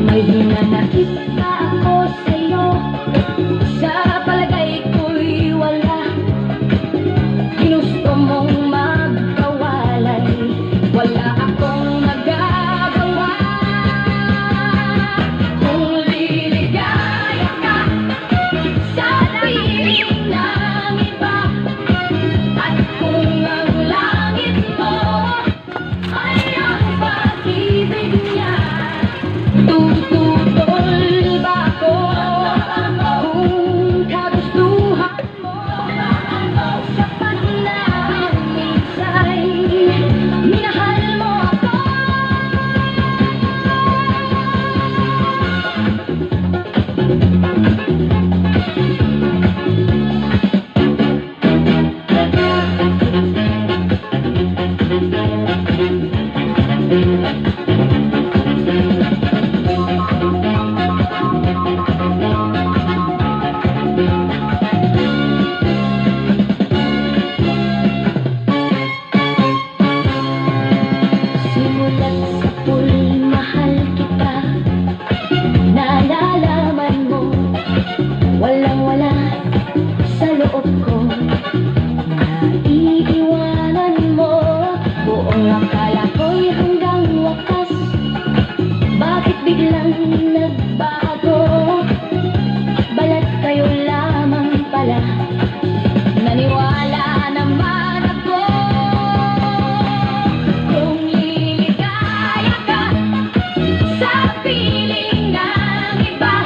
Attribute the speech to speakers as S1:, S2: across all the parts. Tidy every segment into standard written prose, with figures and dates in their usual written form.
S1: May hinanakit na ako sa'yo. Sa palagay ko'y wala. Ginusto mong magkawalay. Wala akong magagawa. Kung liligaya ka sa piling ng iba, at kung ang langit mo ay ang pag-ibig niya, tututol ba ako kung kagustuhan mo? Sapat na ang minsay, minahal mo ako. Walang-wala sa loob ko, naiiwanan mo. Buong akala ko'y hanggang wakas, bakit biglang nagbago? Balat kayo lamang pala, naniwala naman ako. Kung liligaya ka sa piling ng iba,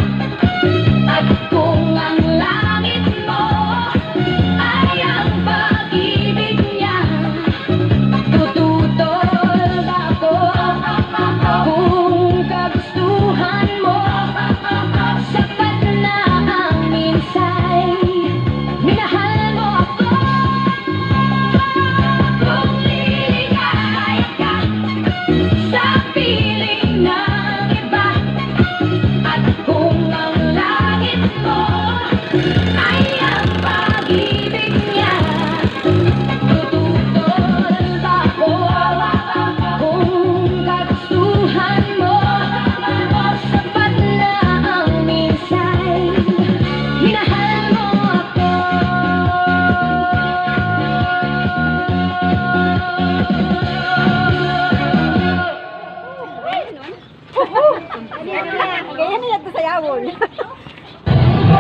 S1: at kung ang langit mo ay ang pag-ibig niya, tututol ba ako kung kagustuhan mo? Sapat na ang minsay, minahal mo ako. Kung liligaya ka sa piling ng iba, at kung ang langit mo ay ang pag-ibig niya, tututol ba ako kung kagustuhan mo? Sapat na ang minsay, minahal mo ako.
S2: Ganyan nila ito sa yawon.